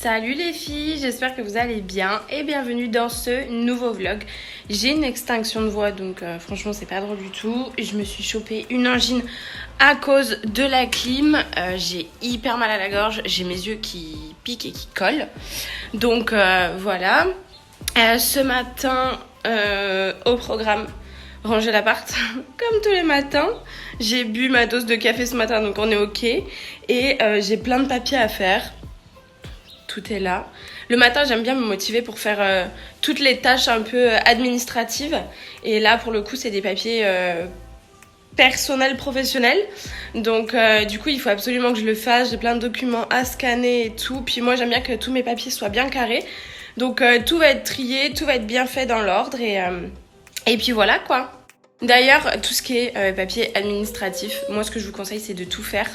Salut les filles, j'espère que vous allez bien et bienvenue dans ce nouveau vlog. J'ai une extinction de voix donc franchement c'est pas drôle du tout. Je me suis chopé une angine à cause de la clim. J'ai hyper mal à la gorge, j'ai mes yeux qui piquent et qui collent. Donc voilà. Ce matin au programme, ranger l'appart comme tous les matins. J'ai bu ma dose de café ce matin donc on est ok. Et j'ai plein de papiers à faire. Tout est là. Le matin, j'aime bien me motiver pour faire toutes les tâches un peu administratives. Et là, pour le coup, c'est des papiers personnels, professionnels. Donc, du coup, il faut absolument que je le fasse. J'ai plein de documents à scanner et tout. Puis moi, j'aime bien que tous mes papiers soient bien carrés. Donc, tout va être trié, tout va être bien fait dans l'ordre. Et puis voilà, quoi. D'ailleurs, tout ce qui est papier administratif, moi, ce que je vous conseille, c'est de tout faire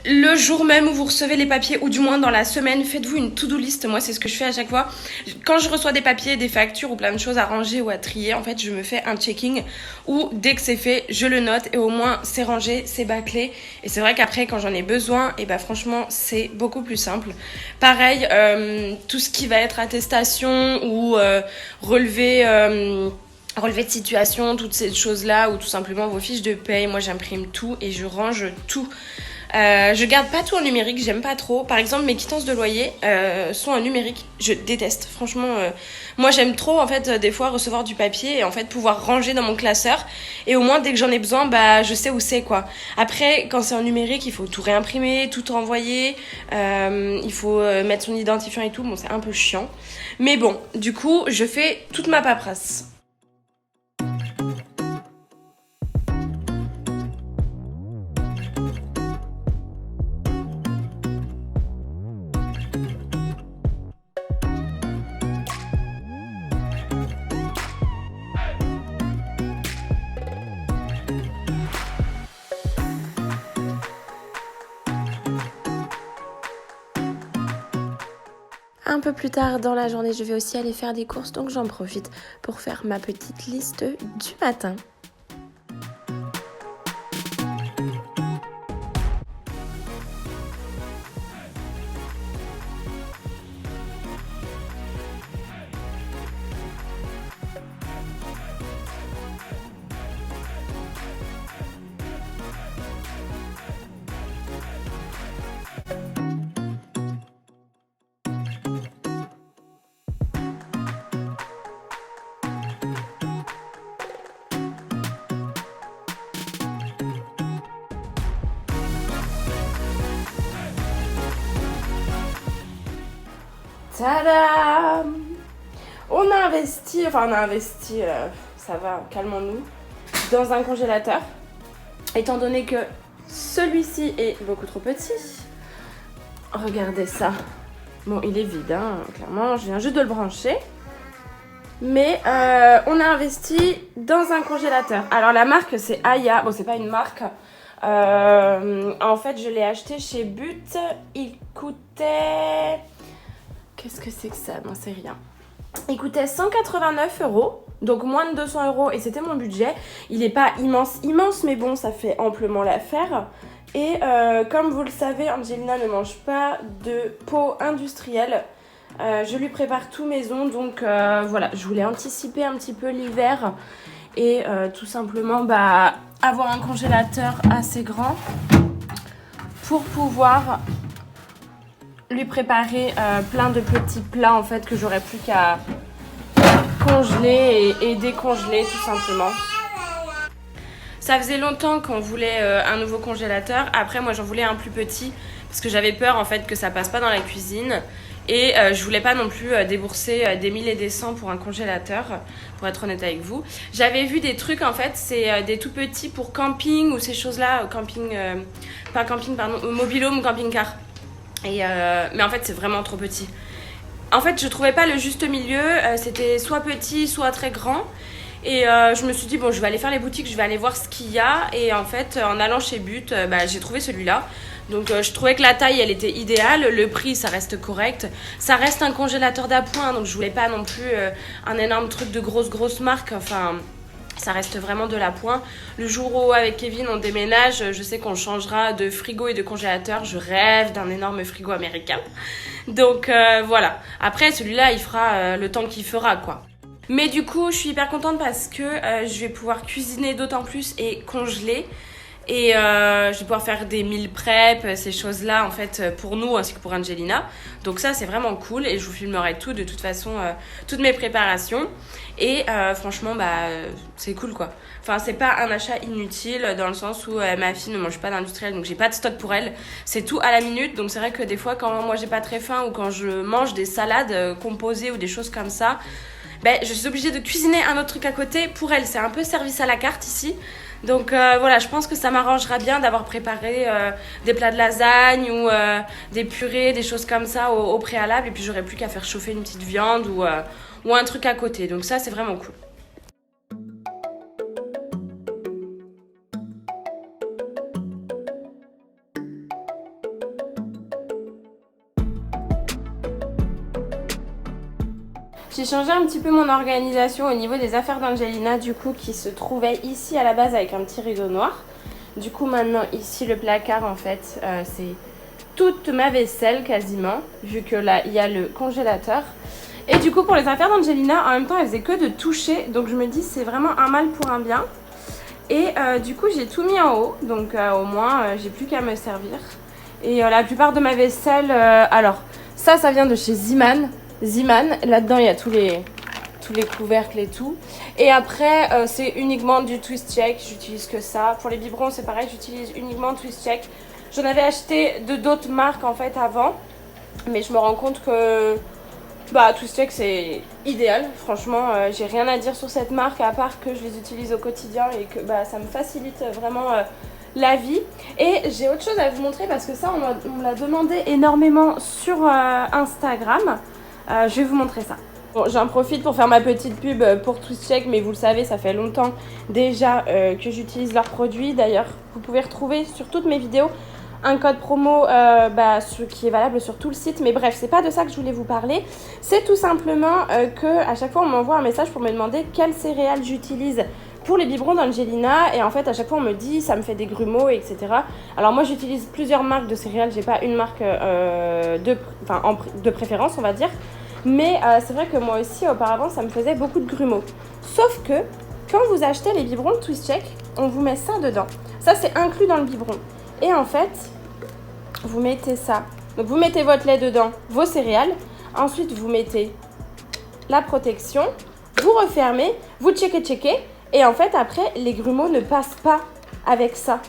le jour même où vous recevez les papiers, ou du moins dans la semaine. Faites-vous une to-do list. Moi, c'est ce que je fais à chaque fois. Quand je reçois des papiers, des factures ou plein de choses à ranger ou à trier, en fait, je me fais un checking où dès que c'est fait, je le note et au moins c'est rangé, c'est bâclé. Et c'est vrai qu'après, quand j'en ai besoin, et franchement, c'est beaucoup plus simple. Pareil, tout ce qui va être attestation ou relevé de situation, toutes ces choses-là, ou tout simplement vos fiches de paye. Moi, j'imprime tout et je range tout. Je garde pas tout en numérique, j'aime pas trop. Par exemple, mes quittances de loyer sont en numérique. Je déteste, franchement. Moi, j'aime trop en fait des fois recevoir du papier et en fait pouvoir ranger dans mon classeur. Et au moins, dès que j'en ai besoin, je sais où c'est quoi. Après, quand c'est en numérique, il faut tout réimprimer, tout renvoyer. Il faut mettre son identifiant et tout. Bon, c'est un peu chiant. Mais bon, du coup, je fais toute ma paperasse. Un peu plus tard dans la journée, je vais aussi aller faire des courses, donc j'en profite pour faire ma petite liste du matin. Tadam! On a investi, ça va, calmons-nous, dans un congélateur, étant donné que celui-ci est beaucoup trop petit. Regardez ça. Bon, il est vide, hein, clairement, je viens juste de le brancher. Mais on a investi dans un congélateur. Alors la marque, c'est Aya. Bon, c'est pas une marque. En fait, je l'ai acheté chez But. Il coûtait... Qu'est-ce que c'est que ça? Non, c'est rien. Il coûtait 189 €, donc moins de 200 €, et c'était mon budget. Il n'est pas immense, mais bon, ça fait amplement l'affaire. Et comme vous le savez, Angelina ne mange pas de pot industriel. Je lui prépare tout maison, donc voilà, je voulais anticiper un petit peu l'hiver et tout simplement avoir un congélateur assez grand pour pouvoir lui préparer plein de petits plats en fait que j'aurais plus qu'à congeler et décongeler tout simplement. Ça faisait longtemps qu'on voulait un nouveau congélateur. Après moi j'en voulais un plus petit parce que j'avais peur en fait que ça passe pas dans la cuisine. Et je voulais pas non plus débourser des 1000 et des 100 pour un congélateur, pour être honnête avec vous. J'avais vu des trucs en fait, c'est des tout petits pour camping ou ces choses-là, mobil-home, camping-car. Mais en fait c'est vraiment trop petit. En fait je trouvais pas le juste milieu, c'était soit petit soit très grand. Et je me suis dit bon je vais aller faire les boutiques, je vais aller voir ce qu'il y a. Et en fait en allant chez But, j'ai trouvé celui-là. Donc je trouvais que la taille elle était idéale, le prix ça reste correct. Ça reste un congélateur d'appoint, donc je voulais pas non plus un énorme truc de grosse marque. Enfin Ça reste vraiment de l'appoint. Le jour où avec Kevin on déménage, je sais qu'on changera de frigo et de congélateur. Je rêve d'un énorme frigo américain. Donc voilà. Après celui-là il fera le temps qu'il fera quoi. Mais du coup je suis hyper contente parce que je vais pouvoir cuisiner d'autant plus et congeler. Et je vais pouvoir faire des meal prep, ces choses-là en fait pour nous ainsi que pour Angelina. Donc ça c'est vraiment cool et je vous filmerai tout de toute façon, toutes mes préparations. Et franchement c'est cool quoi. Enfin c'est pas un achat inutile dans le sens où ma fille ne mange pas d'industriel donc j'ai pas de stock pour elle. C'est tout à la minute donc c'est vrai que des fois quand moi j'ai pas très faim ou quand je mange des salades composées ou des choses comme ça, je suis obligée de cuisiner un autre truc à côté pour elle. C'est un peu service à la carte ici. Donc voilà, je pense que ça m'arrangera bien d'avoir préparé des plats de lasagne ou des purées, des choses comme ça au préalable. Et puis j'aurais plus qu'à faire chauffer une petite viande ou un truc à côté. Donc ça, c'est vraiment cool. J'ai changé un petit peu mon organisation au niveau des affaires d'Angelina, du coup, qui se trouvait ici à la base avec un petit rideau noir. Du coup, maintenant, ici, le placard, en fait, c'est toute ma vaisselle quasiment, vu que là, il y a le congélateur. Et du coup, pour les affaires d'Angelina, en même temps, elle faisait que de toucher. Donc, je me dis, c'est vraiment un mal pour un bien. Et du coup, j'ai tout mis en haut. Donc, au moins, j'ai plus qu'à me servir. Et la plupart de ma vaisselle... alors, ça vient de chez Ziman. Là-dedans il y a tous les couvercles et tout. Et après c'est uniquement du twist check, j'utilise que ça. Pour les biberons c'est pareil, j'utilise uniquement twist check. J'en avais acheté de d'autres marques en fait avant, mais je me rends compte que twist check c'est idéal. Franchement j'ai rien à dire sur cette marque à part que je les utilise au quotidien et que ça me facilite vraiment la vie. Et j'ai autre chose à vous montrer parce que ça on me l'a demandé énormément sur Instagram. Je vais vous montrer ça. Bon, j'en profite pour faire ma petite pub pour Twist Check, mais vous le savez, ça fait longtemps déjà que j'utilise leurs produits. D'ailleurs, vous pouvez retrouver sur toutes mes vidéos un code promo qui est valable sur tout le site. Mais bref, c'est pas de ça que je voulais vous parler. C'est tout simplement que à chaque fois, on m'envoie un message pour me demander quelles céréales j'utilise pour les biberons d'Angelina. Et en fait, à chaque fois, on me dit ça me fait des grumeaux, etc. Alors moi, j'utilise plusieurs marques de céréales. J'ai pas une marque de préférence, on va dire. Mais c'est vrai que moi aussi, auparavant, ça me faisait beaucoup de grumeaux. Sauf que, quand vous achetez les biberons de Twist Check, on vous met ça dedans. Ça, c'est inclus dans le biberon. Et en fait, vous mettez ça. Donc, vous mettez votre lait dedans, vos céréales. Ensuite, vous mettez la protection. Vous refermez, vous checkez. Et en fait, après, les grumeaux ne passent pas avec ça.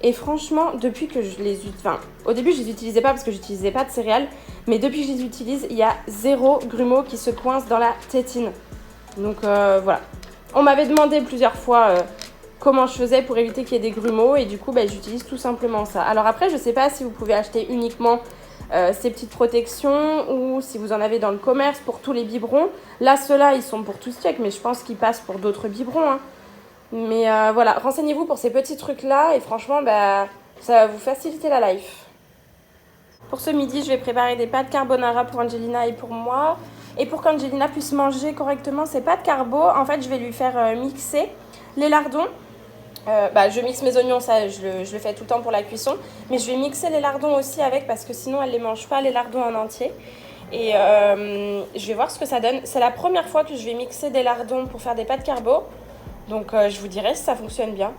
Et franchement, depuis que je les utilise... Enfin, au début, je les utilisais pas parce que j'utilisais pas de céréales. Mais depuis que je les utilise, il y a 0 grumeaux qui se coincent dans la tétine. Donc voilà. On m'avait demandé plusieurs fois comment je faisais pour éviter qu'il y ait des grumeaux. Et du coup, j'utilise tout simplement ça. Alors après, je sais pas si vous pouvez acheter uniquement ces petites protections ou si vous en avez dans le commerce pour tous les biberons. Là, ceux-là, ils sont pour Twist Check, mais je pense qu'ils passent pour d'autres biberons. Hein. Mais voilà, renseignez-vous pour ces petits trucs-là et franchement, ça va vous faciliter la life. Pour ce midi, je vais préparer des pâtes carbonara pour Angelina et pour moi. Et pour qu'Angelina puisse manger correctement ces pâtes carbo, en fait, je vais lui faire mixer les lardons. Je mixe mes oignons, ça je le fais tout le temps pour la cuisson. Mais je vais mixer les lardons aussi avec parce que sinon, elle ne les mange pas, les lardons en entier. Et je vais voir ce que ça donne. C'est la première fois que je vais mixer des lardons pour faire des pâtes carbo. Donc je vous dirai si ça fonctionne bien.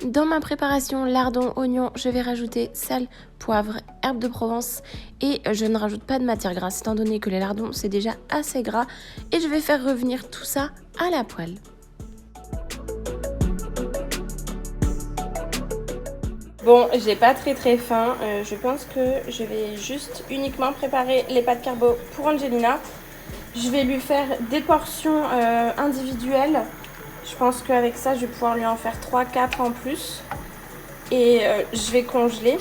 Dans ma préparation lardons, oignons, je vais rajouter sel, poivre, herbes de Provence et je ne rajoute pas de matière grasse étant donné que les lardons c'est déjà assez gras et je vais faire revenir tout ça à la poêle. Bon, j'ai pas très faim, je pense que je vais juste uniquement préparer les pâtes carbo pour Angelina. Je vais lui faire des portions individuelles. Je pense qu'avec ça, je vais pouvoir lui en faire 3-4 en plus. Et je vais congeler.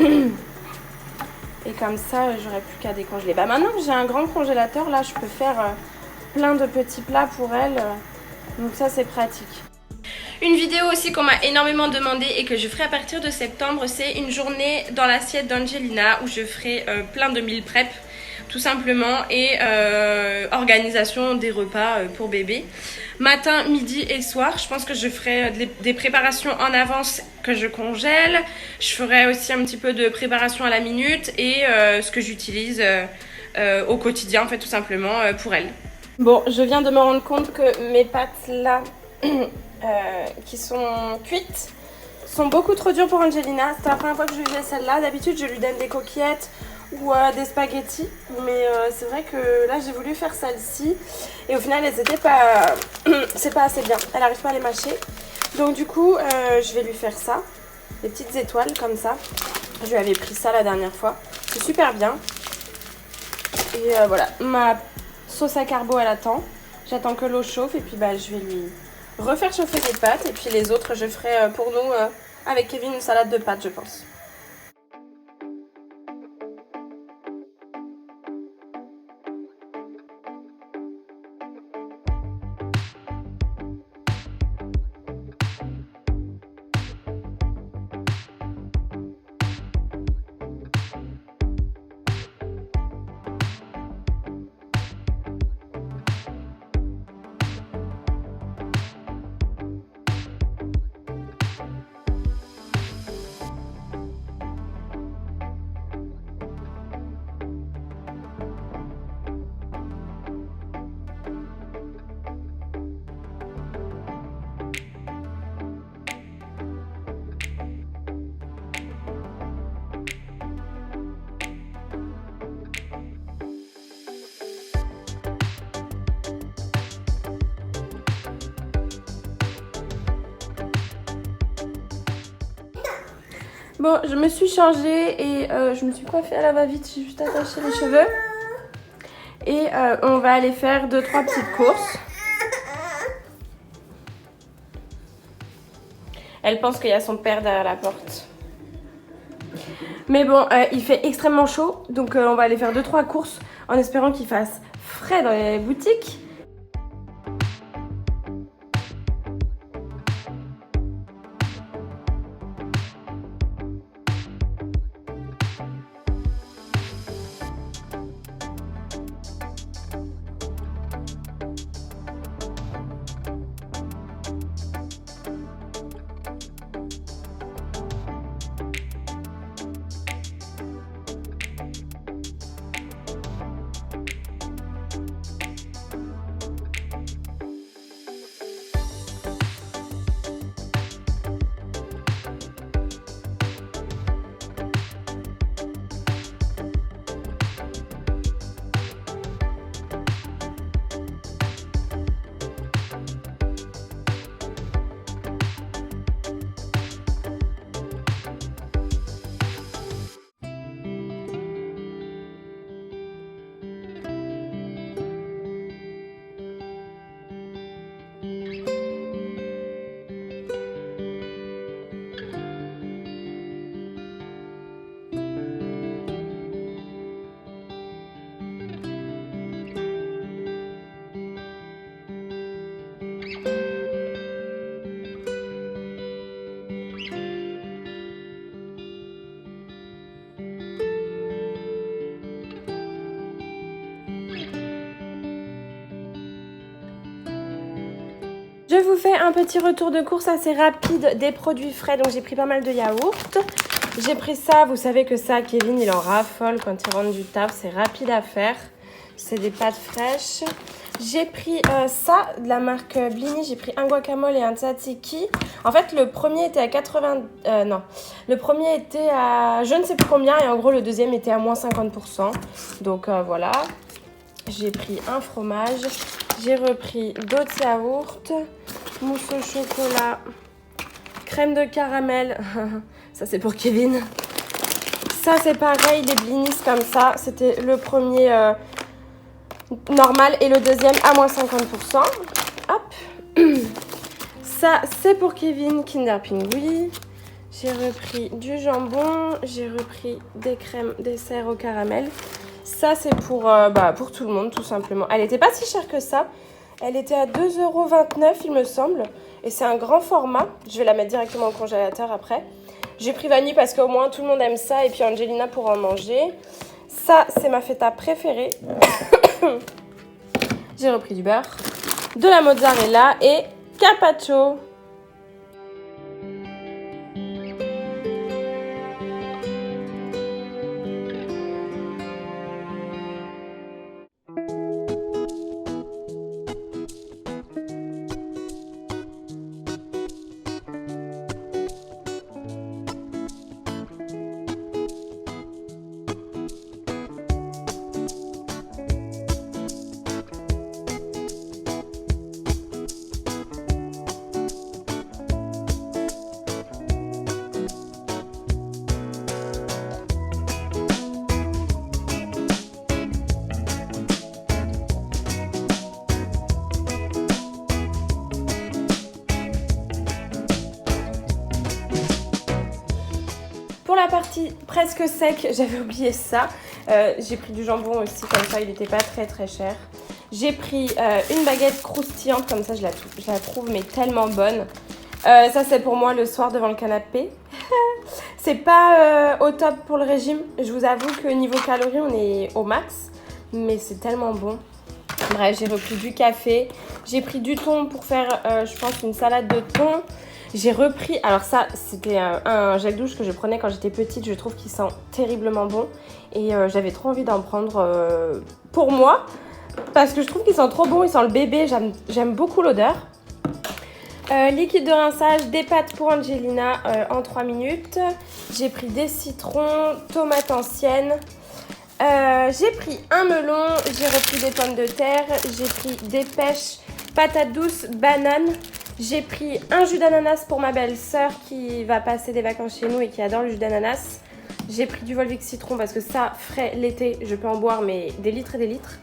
Et comme ça, j'aurai plus qu'à décongeler. Maintenant que j'ai un grand congélateur, là, je peux faire plein de petits plats pour elle. Donc ça, c'est pratique. Une vidéo aussi qu'on m'a énormément demandé et que je ferai à partir de septembre, c'est une journée dans l'assiette d'Angelina où je ferai plein de meal prep tout simplement et organisation des repas pour bébé. Matin, midi et soir, je pense que je ferai des préparations en avance que je congèle. Je ferai aussi un petit peu de préparation à la minute et ce que j'utilise au quotidien en fait tout simplement pour elle. Bon, je viens de me rendre compte que mes pâtes là qui sont cuites sont beaucoup trop dures pour Angelina. C'est la première fois que je lui fais celle-là. D'habitude, je lui donne des coquillettes ou des spaghettis. Mais c'est vrai que là, j'ai voulu faire celle-ci. Et au final, elles étaient pas... c'est pas assez bien. Elle n'arrive pas à les mâcher. Donc du coup, je vais lui faire ça. Des petites étoiles comme ça. Je lui avais pris ça la dernière fois. C'est super bien. Et voilà, ma sauce à carbo, elle attend. J'attends que l'eau chauffe et puis je vais lui refaire chauffer des pâtes. Et puis les autres, je ferai pour nous, avec Kevin, une salade de pâtes, je pense. Bon, je me suis changée et je me suis coiffée à la va-vite, j'ai juste attaché les cheveux. Et on va aller faire 2-3 petites courses. Elle pense qu'il y a son père derrière la porte. Mais bon, il fait extrêmement chaud, donc on va aller faire 2-3 courses en espérant qu'il fasse frais dans les boutiques. Je vous fais un petit retour de course assez rapide des produits frais. Donc j'ai pris pas mal de yaourts. J'ai pris ça, vous savez que ça, Kevin, il en raffole quand il rentre du taf. C'est rapide à faire. C'est des pâtes fraîches. J'ai pris ça de la marque Blini. J'ai pris un guacamole et un tzatziki. En fait, le premier était à 80... non. Le premier était à je ne sais plus combien. Et en gros, le deuxième était à moins 50%. Donc voilà. J'ai pris un fromage. J'ai repris d'autres yaourts. Mousse au chocolat. Crème de caramel. Ça, c'est pour Kevin. Ça, c'est pareil. Les blinis comme ça. C'était le premier... normal et le deuxième à moins 50%. Hop. Ça, c'est pour Kevin, Kinder Pingui. J'ai repris du jambon. J'ai repris des crèmes dessert au caramel. Ça, c'est pour tout le monde, tout simplement. Elle n'était pas si chère que ça. Elle était à 2,29 € il me semble. Et c'est un grand format. Je vais la mettre directement au congélateur après. J'ai pris vanille parce qu'au moins tout le monde aime ça. Et puis Angelina pourra en manger. Ça, c'est ma feta préférée. J'ai repris du beurre, de la mozzarella et carpaccio. Pour la partie presque sec, j'avais oublié ça. J'ai pris du jambon aussi, comme ça il n'était pas très cher. J'ai pris une baguette croustillante, comme ça je la trouve mais tellement bonne. Ça c'est pour moi le soir devant le canapé. C'est pas au top pour le régime. Je vous avoue que niveau calories on est au max. Mais c'est tellement bon. Bref, j'ai repris du café. J'ai pris du thon pour faire, je pense, une salade de thon. J'ai repris, alors ça c'était un gel douche que je prenais quand j'étais petite, je trouve qu'il sent terriblement bon et j'avais trop envie d'en prendre pour moi parce que je trouve qu'il sent trop bon, il sent le bébé, j'aime beaucoup l'odeur. Liquide de rinçage, des pâtes pour Angelina en 3 minutes. J'ai pris des citrons, tomates anciennes. J'ai pris un melon, j'ai repris des pommes de terre, j'ai pris des pêches, patates douces, bananes. J'ai pris un jus d'ananas pour ma belle-sœur qui va passer des vacances chez nous et qui adore le jus d'ananas. J'ai pris du Volvic citron parce que ça, frais l'été, je peux en boire mais des litres et des litres.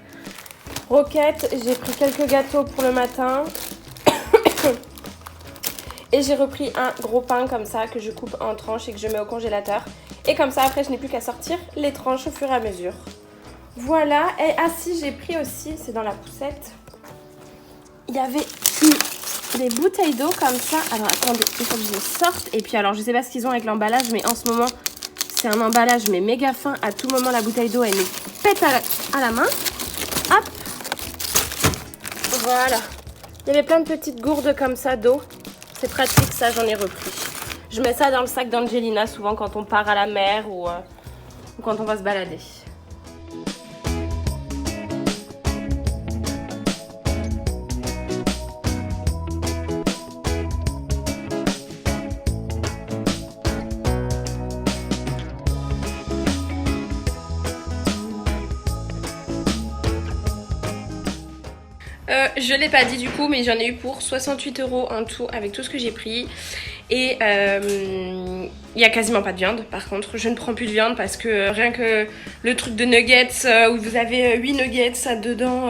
Roquette, j'ai pris quelques gâteaux pour le matin. Et j'ai repris un gros pain comme ça que je coupe en tranches et que je mets au congélateur. Et comme ça, après, je n'ai plus qu'à sortir les tranches au fur et à mesure. Voilà. Et ah si, j'ai pris aussi, c'est dans la poussette. Il y avait des bouteilles d'eau comme ça. Alors attendez, il faut que je les sorte. Et puis alors je sais pas ce qu'ils ont avec l'emballage, mais en ce moment c'est un emballage mais méga fin. À tout moment la bouteille d'eau elle me pète à la main. Hop. Voilà. Il y avait plein de petites gourdes comme ça d'eau. C'est pratique, ça j'en ai repris. Je mets ça dans le sac d'Angelina souvent quand on part à la mer ou quand on va se balader. Je l'ai pas dit du coup, mais j'en ai eu pour 68 € en tout avec tout ce que j'ai pris. Et il y a quasiment pas de viande. Par contre, je ne prends plus de viande parce que rien que le truc de nuggets où vous avez 8 nuggets dedans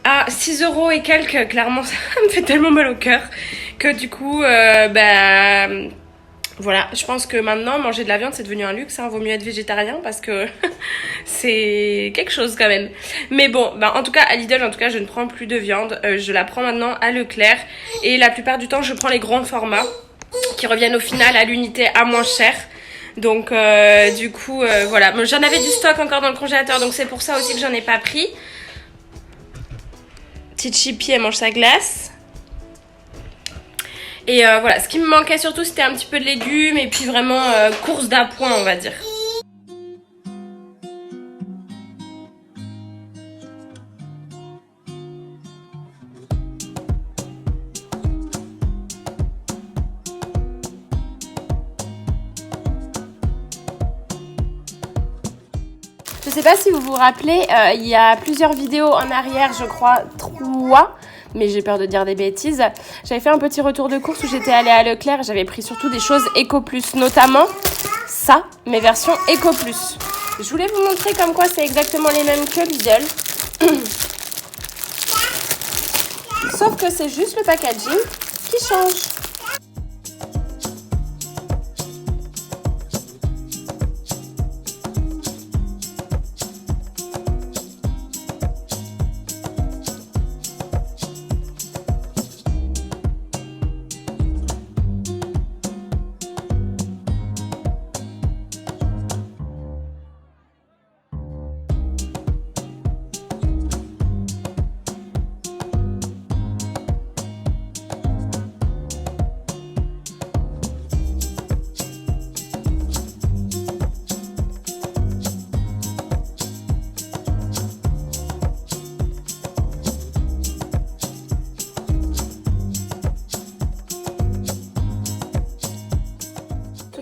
à 6 € et quelques, clairement ça me fait tellement mal au cœur que du coup voilà, je pense que maintenant manger de la viande c'est devenu un luxe, hein. Vaut mieux être végétarien parce que c'est quelque chose quand même. Mais bon, en tout cas à Lidl, en tout cas je ne prends plus de viande, je la prends maintenant à Leclerc et la plupart du temps je prends les grands formats qui reviennent au final à l'unité à moins cher. Donc du coup voilà, j'en avais du stock encore dans le congélateur donc c'est pour ça aussi que j'en ai pas pris. Petite Chippy, elle mange sa glace. Et voilà, ce qui me manquait surtout c'était un petit peu de légumes et puis vraiment course d'appoint on va dire. Je sais pas si vous vous rappelez, il y a plusieurs vidéos en arrière, je crois 3, mais j'ai peur de dire des bêtises. J'avais fait un petit retour de course où j'étais allée à Leclerc, j'avais pris surtout des choses Eco Plus, notamment ça, mes versions Eco Plus. Je voulais vous montrer comme quoi c'est exactement les mêmes que Lidl. Sauf que c'est juste le packaging qui change.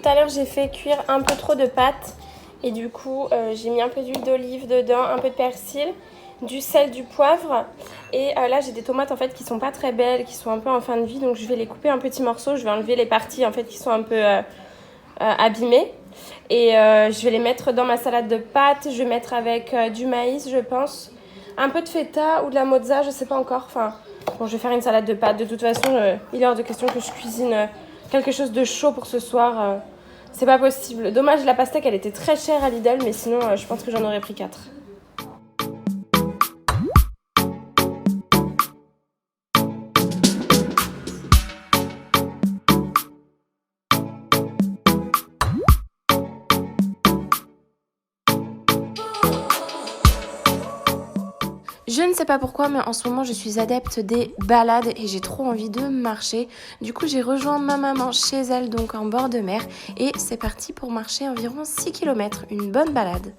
à l'heure j'ai fait cuire un peu trop de pâtes et du coup j'ai mis un peu d'huile d'olive dedans, un peu de persil, du sel, du poivre et là j'ai des tomates en fait qui sont pas très belles, qui sont un peu en fin de vie, donc je vais les couper en petits morceaux, je vais enlever les parties en fait qui sont un peu abîmées et je vais les mettre dans ma salade de pâtes. Je vais mettre avec du maïs je pense, un peu de feta ou de la mozza, je sais pas encore, enfin bon je vais faire une salade de pâtes. De toute façon il est hors de question que je cuisine quelque chose de chaud pour ce soir, c'est pas possible. Dommage, la pastèque elle était très chère à Lidl, mais sinon je pense que j'en aurais pris 4. Je ne sais pas pourquoi, mais en ce moment je suis adepte des balades et j'ai trop envie de marcher. Du coup j'ai rejoint ma maman chez elle, donc en bord de mer, et c'est parti pour marcher environ 6 km, une bonne balade.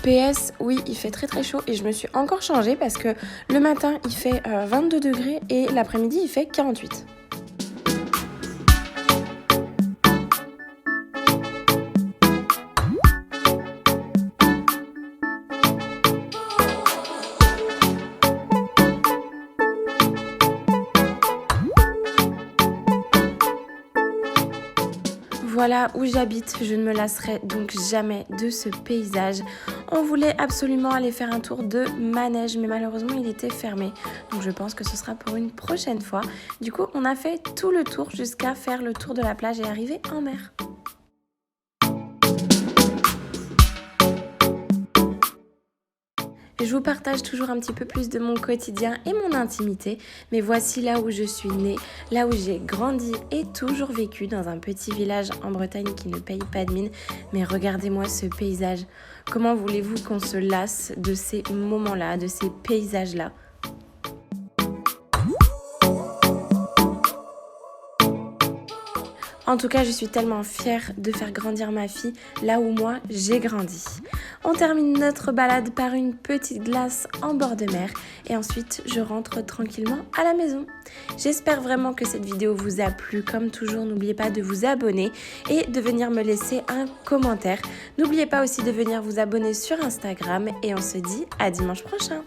PS, oui, il fait très très chaud et je me suis encore changée parce que le matin il fait 22 degrés et l'après-midi il fait 48. Voilà où j'habite, je ne me lasserai donc jamais de ce paysage. On voulait absolument aller faire un tour de manège, mais malheureusement il était fermé. Donc je pense que ce sera pour une prochaine fois. Du coup, on a fait tout le tour jusqu'à faire le tour de la plage et arriver en mer. Je vous partage toujours un petit peu plus de mon quotidien et mon intimité, mais voici là où je suis née, là où j'ai grandi et toujours vécu, dans un petit village en Bretagne qui ne paye pas de mine. Mais regardez-moi ce paysage, comment voulez-vous qu'on se lasse de ces moments-là, de ces paysages-là ? En tout cas, je suis tellement fière de faire grandir ma fille là où moi j'ai grandi. On termine notre balade par une petite glace en bord de mer et ensuite je rentre tranquillement à la maison. J'espère vraiment que cette vidéo vous a plu. Comme toujours, n'oubliez pas de vous abonner et de venir me laisser un commentaire. N'oubliez pas aussi de venir vous abonner sur Instagram et on se dit à dimanche prochain.